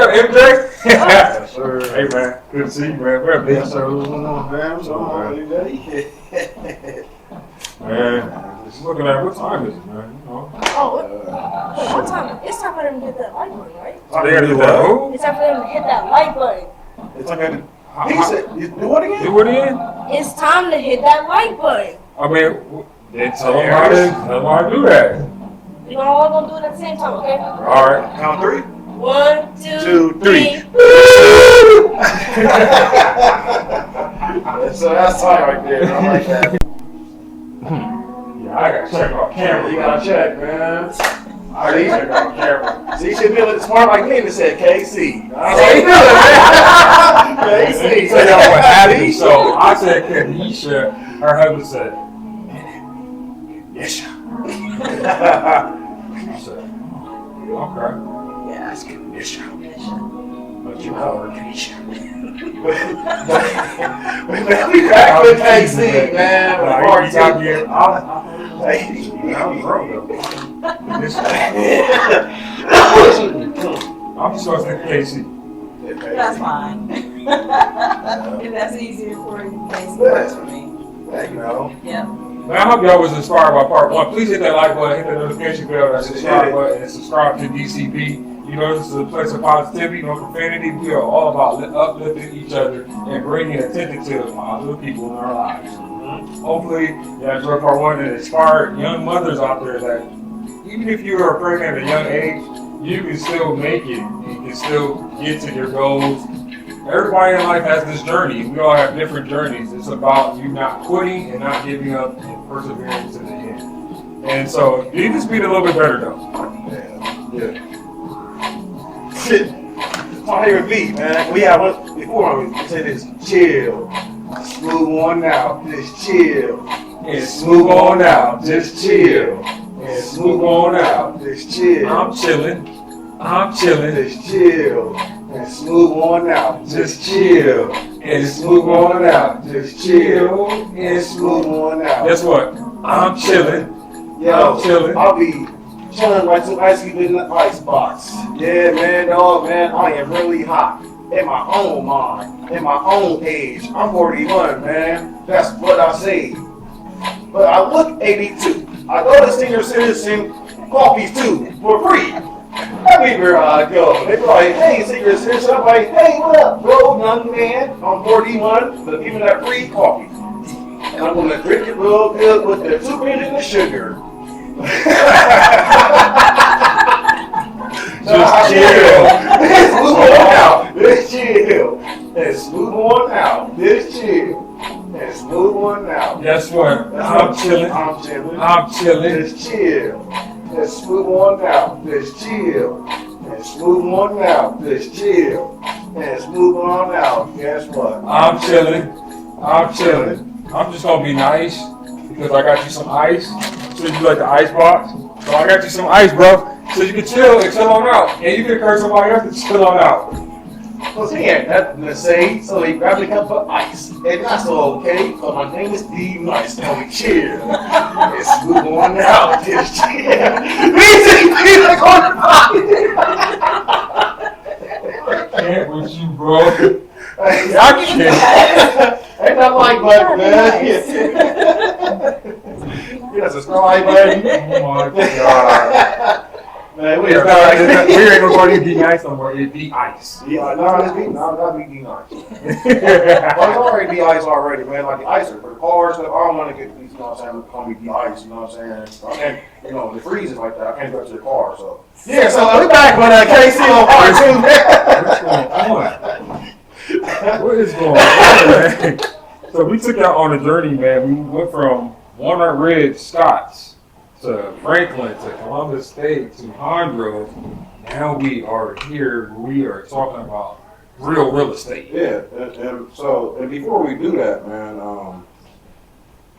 up, MJ? Yes, sir. Hey, man. Good to see you, man. Where up, Yes, sir. What's going on, man? What's going on today? Man, just looking at what time is it, man? You know? Oh, what time? It's time for them to hit that like button, right? They gotta do what? It's time for them to hit that like button. It's like he said, do what again? Do it again? It's time to hit that like button. I mean, they tell them how to do that. We all gonna do it at the same time, okay? All right. Count three. 1, 2, 2, 3. 3. So that's tight right there. I like that. Yeah, I gotta check on camera. You gotta check, man. I gotta check on camera. So you should be a little smart like me and said KC. KC. So y'all what happened? So I said Kennisha. Her husband said Kennisha. I said, okay. Yeah, it's Kennisha. But you call her Kennisha. We back with KC, man. Party time here. I'm broke though. I'm just gonna say KC. That's fine. If that's easier for you, basically works for me. You know. Yeah. Man, I hope y'all was inspired by part one. Please hit that like button, hit that notification bell, that subscribe button, and subscribe to DCB. You know, this is a place of positivity, no profanity. We are all about uplifting each other and bringing attention to positive people in our lives. Hopefully, you enjoyed part one and inspired young mothers out there that even if you are pregnant at a young age, you can still make it. You can still get to your goals. Everybody in life has this journey. We all have different journeys. It's about you not quitting and not giving up and persevering to the end. And so, you can speed a little bit better though. Yeah. My favorite beat, man. We have one before we say this chill. Smooth on out, just chill. And smooth on out, just chill. And smooth on out, just chill. I'm chilling, Just chill. And smooth on out, just chill. And smooth on out, just chill. And smooth on out. Guess what? I'm chilling. Yo, I'm chilling. I'll be chilling like some ice cube in the ice box. Yeah, man, dog, man, I am really hot. In my own mind, in my own age. I'm 41, man. That's what I say. But I look 82. I go to senior citizen coffees too, for free. Everywhere I go. They be like, hey, senior citizen. I'm like, hey, what up, bro, young man? I'm 41, but even that free coffee. And I'm gonna drink it real good with the sugar and the sugar. Just chill. Smooth on out. Just chill. And smooth on out. Just chill. And smooth on out. Guess what? I'm chilling. I'm chilling. I'm chilling. Just chill. And smooth on out. Just chill. And smooth on out. Just chill. And smooth on out. Guess what? I'm chilling. I'm chilling. I'm just gonna be nice because I got you some ice. So you like the ice box? So I got you some ice, bro. So you can chill and chill on out. And you can encourage somebody else to chill on out. Well, he had nothing to say, so he grabbed a cup of ice. And that's okay, because my name is D Nice. Now we chill. And smooth on out. Just chill. He's like on the pocket. I can't with you, bro. I can't. Ain't nothing like button, man. You got a subscribe button. Oh my God. Man, we We are ain't gonna call you D Nice no more. It's D Ice. Yeah, no, it's be not be D Nice. Well, it's already D Ice already, man. Like the icer for the cars, stuff. I don't want to get these, you know what I'm saying, call me D Ice, you know what I'm saying? I can't, you know, the freezes like that, I can't go to the car, so. Yeah, so we back with KC on part 2, man. What is going on, man? So we took out on a journey, man. We went from Walnut Ridge, Scotts, to Franklin, to Columbus State, to Hondros. Now we are here. We are talking about real estate. Yeah, and so, and before we do that, man,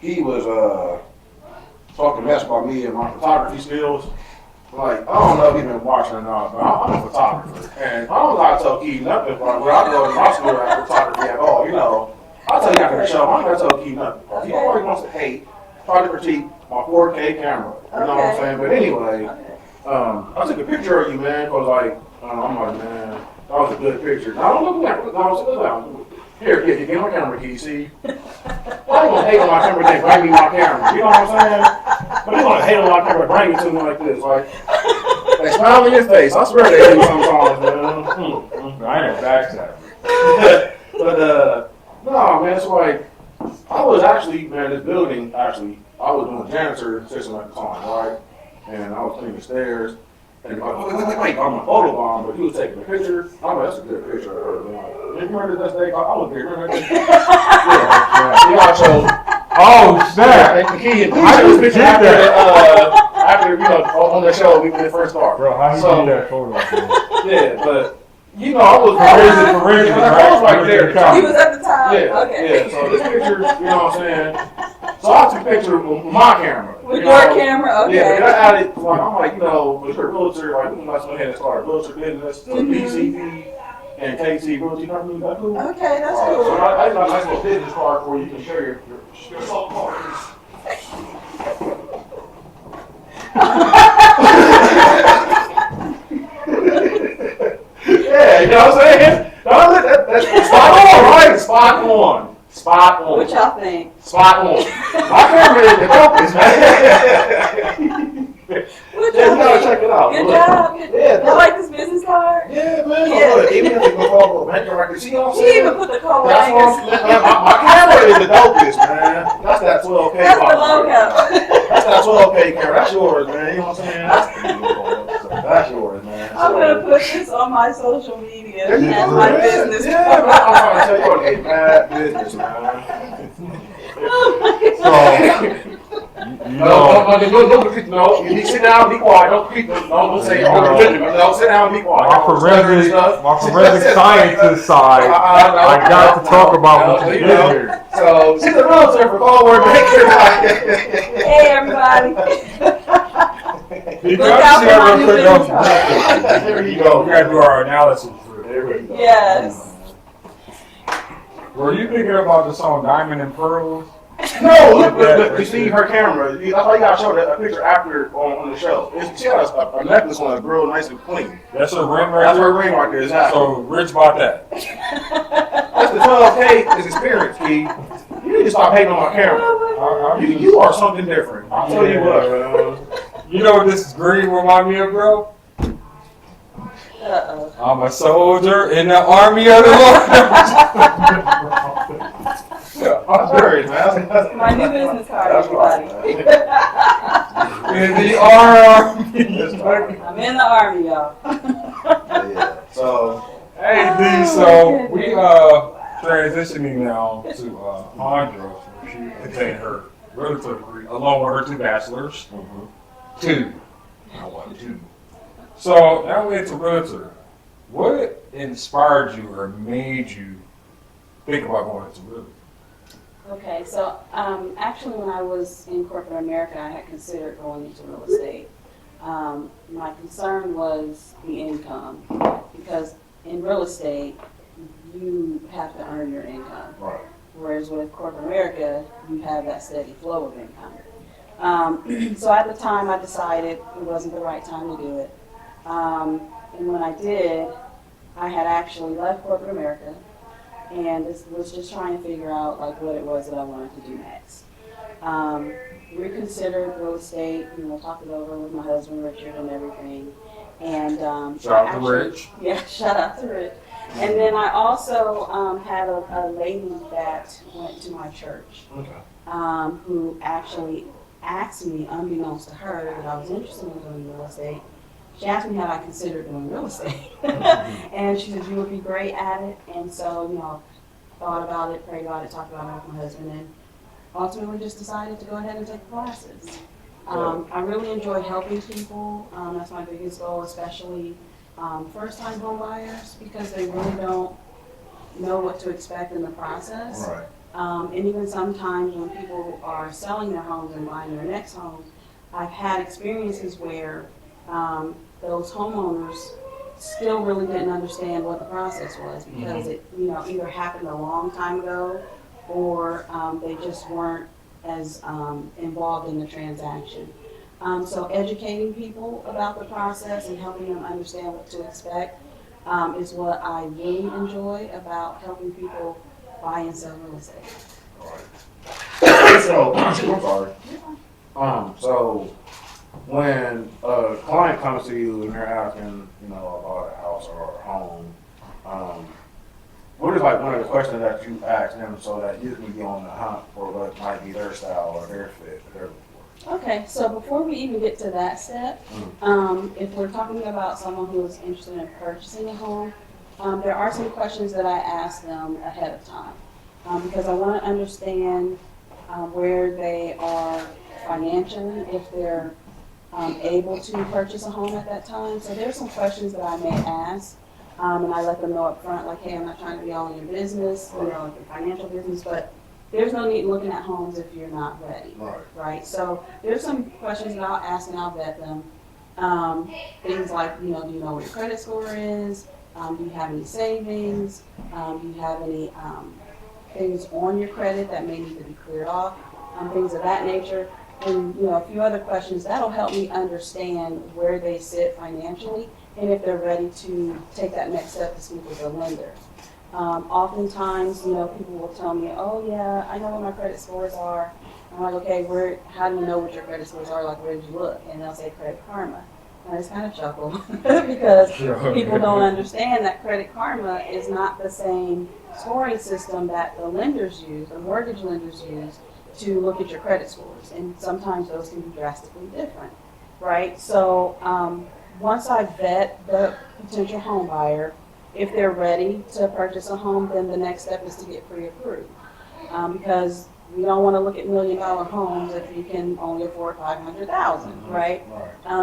he was talking mess about me and my photography skills. Like, I don't know if he's been watching or not, but I'm a photographer. And I don't know how to tell Keith nothing about where I go to my school at photography at all, you know. I'll tell you after the show, I'm not gonna tell Keith nothing. He always wants to hate, try to critique my 4K camera. You know what I'm saying? But anyway, I took a picture of you, man, because like, I'm like, man, I was a good picture. Now don't look at me. Here, give me my camera key, see? Why you gonna hate on my camera then bring me my camera? You know what I'm saying? But you gonna hate on my camera, bring it to me like this, like they smile in your face. I swear they do sometimes, man. I ain't backstab. But no, man, it's like I was actually, man, this building actually, I was doing janitor system at the time, right? And I was cleaning the stairs. And like, wait, I'm a photo bomb, but he was taking a picture. I'm like, that's a good picture of her. Like, you remember that day? I was there. Remember that day? Yeah. So, Oh, snap. and the key, and How took you this picture did after, on the show, we did first start. Bro, how you So, do that photo? yeah, but, I was Forensic, I was right there. He was at the top. Yeah, Okay. yeah. So this picture, you know what I'm saying? So I took a picture with my camera. With your camera, okay. Yeah, and I added, like, I'm like, with your realtor, like, we must go ahead and start a realtor business, BCP and KT Realty Company. That cool? Okay, that's So cool. I got a nice little business card for you. You can share your soul cards. Yeah, you know what I'm saying? No, that's spot on, right? Spot on. Spot on. What y'all think? Spot on. My camera is the focus, man. What Yeah, you gotta y'all check it out. think? Good Look. job. Yeah, You like this business card? Yeah, man. Yeah. Look, even if you go for a banking record, see what I'm She saying? even put the color That's what angles. my camera is the dopest, man. That's that 12K. That's the box. logo. That's that 12K camera. That's yours, man. You know what I'm saying? That's yours, man. I'm gonna put this on my social media There you as go, my man. business Yeah, card. man. I'm trying to tell you, you're a bad business, man. So, No, you sit down, be quiet. Don't say, no, sit down, be quiet. my forensic scientist side, I got to talk about what you did here. So, she's a realtor for Coldwell. Hey, everybody. Look out for my new business There you go. We gotta do our analysis. There we go. Yes. Were you thinking about the song Diamond and Pearls? No, look, you see her camera. That's why you gotta show that a picture after on the show. She got a necklace on that's real nice and clean. That's her ring right That's her there? ring right there. Exactly. So, Rich bought that. That's the 12K is experience, Key. You need to stop hating on my camera. You are something different. I'll tell you what. You know what this green remind me of, bro? Uh-oh. I'm a soldier in the army of the Lord. I'm serious, man. My new business card, That's right, everybody. In the army. I'm in the army, y'all. Yeah. So, Hey, D, so we transitioning now to Andra. She obtained her realtor degree along with her 2 bachelors. 2. I want 2. So now we're into realtor. What inspired you or made you think about going into realtor? Okay, so actually when I was in corporate America, I had considered going into real estate. My concern was the income, because in real estate, you have to earn your income. right. Whereas with corporate America, you have that steady flow of income. So at the time, I decided it wasn't the right time to do it. And when I did, I had actually left corporate America and was just trying to figure out like what it was that I wanted to do next. Reconsidered real estate, talked it over with my husband Richard and everything. And Shout out to Rich. Yeah, shout out to Rich. And then I also had a lady that went to my church, who actually asked me, unbeknownst to her, that I was interested in doing real estate. She asked me had I considered doing real estate. And she said, you would be great at it. And so, thought about it, prayed about it, talked about it with my husband, and ultimately just decided to go ahead and take the classes. I really enjoy helping people. That's my biggest goal, especially first-time home buyers, because they really don't know what to expect in the process. Right. And even sometimes when people are selling their homes and buying their next home, I've had experiences where those homeowners still really didn't understand what the process was, because it either happened a long time ago or they just weren't as involved in the transaction. So educating people about the process and helping them understand what to expect is what I really enjoy about helping people buy and sell real estate. So, I'm sorry. So when a client comes to you and they're asking, about a house or a home, what is like one of the questions that you ask them so that you can be on the hunt for what might be their style or their fit that they're looking for? Okay, so before we even get to that step, if we're talking about someone who is interested in purchasing a home, there are some questions that I ask them ahead of time because I want to understand where they are financially, if they're able to purchase a home at that time. So there's some questions that I may ask, and I let them know up front, like, hey, I'm not trying to be all in your business, like your financial business, but there's no need in looking at homes if you're not ready, right? So there's some questions that I'll ask and I'll vet them. Things like, do you know what your credit score is? Do you have any savings? Do you have any things on your credit that may need to be cleared off? Things of that nature. And, a few other questions. That'll help me understand where they sit financially and if they're ready to take that next step to speak with a lender. Oftentimes, people will tell me, oh yeah, I know what my credit scores are. I'm like, okay, how do you know what your credit scores are? Like, where did you look? And they'll say Credit Karma. And I just kind of chuckle because people don't understand that Credit Karma is not the same scoring system that the lenders use, the mortgage lenders use, to look at your credit scores. And sometimes those can be drastically different, right? So once I vet the potential home buyer, if they're ready to purchase a home, then the next step is to get pre-approved. Because we don't want to look at $1 million homes if you can only afford $500,000, right?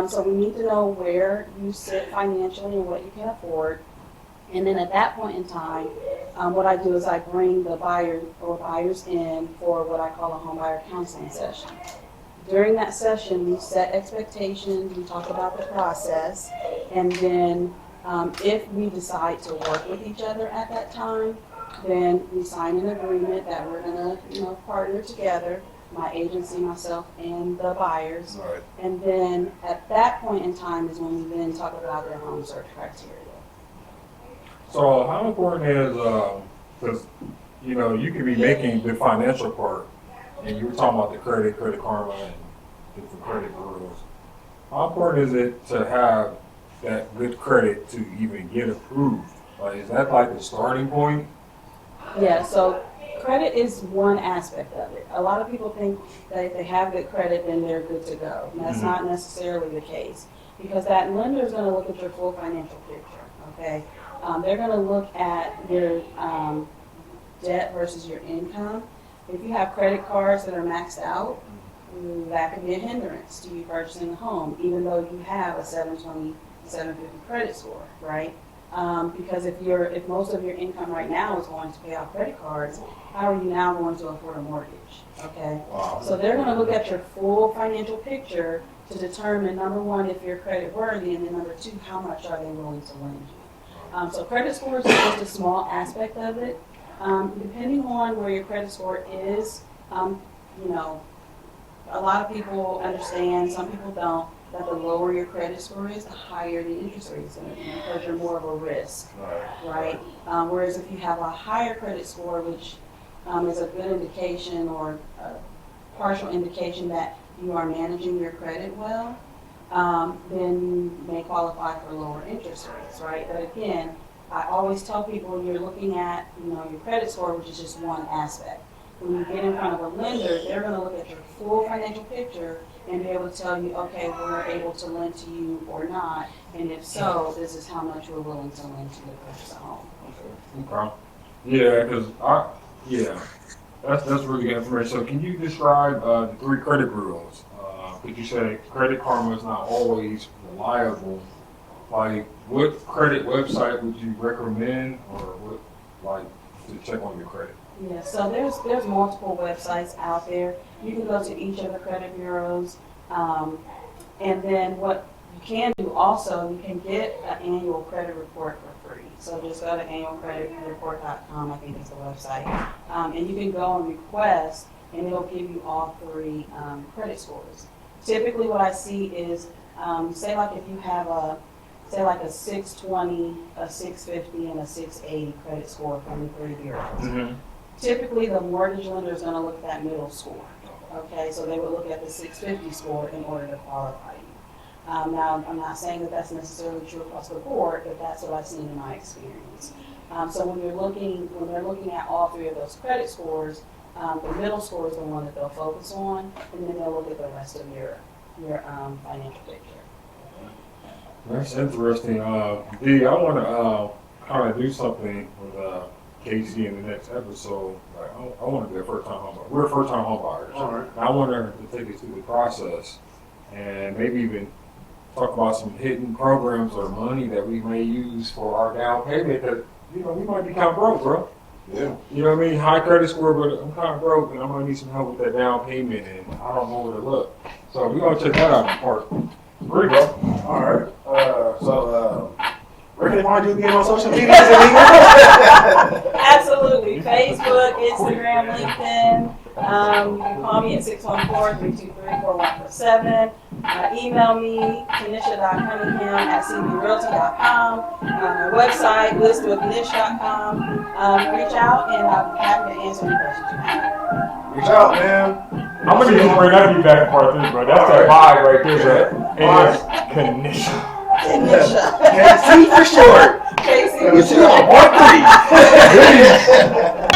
So we need to know where you sit financially and what you can afford. And then at that point in time, what I do is I bring the buyer or buyers in for what I call a home buyer counseling session. During that session, we set expectations, we talk about the process, and then if we decide to work with each other at that time, then we sign an agreement that we're gonna, partner together, my agency, myself, and the buyers. Right. And then at that point in time is when we then talk about their home search criteria. So how important is, because, you can be making the financial part, and you were talking about the Credit Karma and different credit bureaus. How important is it to have that good credit to even get approved? Like, is that like the starting point? Yeah, so credit is one aspect of it. A lot of people think that if they have good credit, then they're good to go. And that's not necessarily the case, because that lender is going to look at your full financial picture, okay? They're going to look at your debt versus your income. If you have credit cards that are maxed out, that could be a hindrance to you purchasing a home, even though you have a 720, 750 credit score, right? Because if most of your income right now is going to pay off credit cards, how are you now going to afford a mortgage? Okay. Wow. So they're going to look at your full financial picture to determine, number one, if you're credit worthy, and then number two, how much are they willing to lend you? So credit scores is just a small aspect of it. Depending on where your credit score is, a lot of people understand, some people don't, that the lower your credit score is, the higher the interest rate is going to be because you're more of a risk, right? Whereas if you have a higher credit score, which is a good indication or a partial indication that you are managing your credit well, then you may qualify for lower interest rates, right? But again, I always tell people you're looking at, your credit score, which is just one aspect. When you get in front of a lender, they're going to look at your full financial picture and be able to tell you, okay, we're able to lend to you or not, and if so, this is how much we're willing to lend to you to purchase a home. Okay. Yeah, because that's really good information. So can you describe the 3 credit bureaus? Could you say Credit Karma is not always reliable? Like, what credit website would you recommend, or what, to check on your credit? Yeah, so there's multiple websites out there. You can go to each of the credit bureaus, and then what you can do also, you can get an annual credit report for free. So just go to annualcreditreport.com, I think is the website, and you can go and request, and it'll give you all 3 credit scores. Typically, what I see is, say like if you have a say like a 620, a 650, and a 680 credit score from the 3 bureaus. Typically, the mortgage lender is going to look at that middle score. Okay, so they would look at the 650 score in order to qualify you. Now, I'm not saying that that's necessarily true across the board, but that's what I've seen in my experience. So when they're looking at all 3 of those credit scores, the middle score is the one that they'll focus on, and then they'll look at the rest of your financial picture. That's interesting. D, I want to kind of do something with Casey in the next episode. Like, I want to be a first-time home buyer. We're first-time home buyers. All right. And I want her to take us through the process and maybe even talk about some hidden programs or money that we may use for our down payment that, we might be kind of broke, bro. Yeah. You know what I mean? High credit score, but I'm kind of broke and I'm going to need some help with that down payment and I don't know where to look. So we're going to check that out in part 3, bro. All right. Where can they find you again on social media? Absolutely. Facebook, Instagram, LinkedIn. You can call me at 614-323-4147. Email me, Kennisha.Cunningham at cbrealty.com. My website, listwithnish.com. Reach out and I'll be happy to answer any questions you have. Reach out, man. I'm going to need to bring that back in part 3, bro. That's that vibe right there, bro. And it's Kennisha. Kennisha. KC for short. Casey. We'll see you on part 3.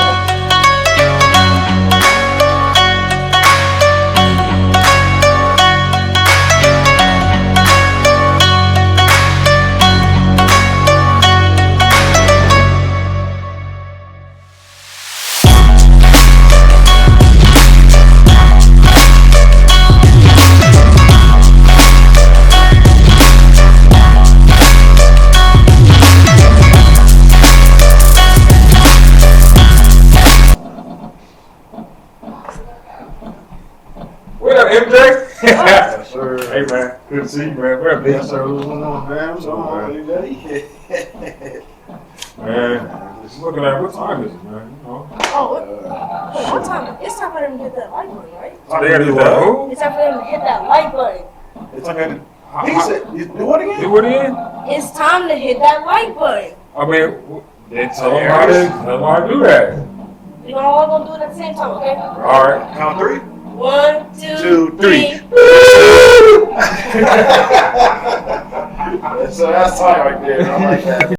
What up, MJ? Yes, sir. Hey, man. Good to see you, man. What up, Yes, D? sir. What's going on, man? What's going on, everybody? Man, just looking at what time is it, man? What time? It's time for them to hit that like button, right? They gotta do that. Who? It's time for them to hit that like button. It's okay. He said, you do it again? Do it in? It's time to hit that like button. I mean, then tell them how to do that. We're all gonna do it at the same time, okay? All right. Count 3. 1, 2, 2, 3. 3. So that's time right there. I like that.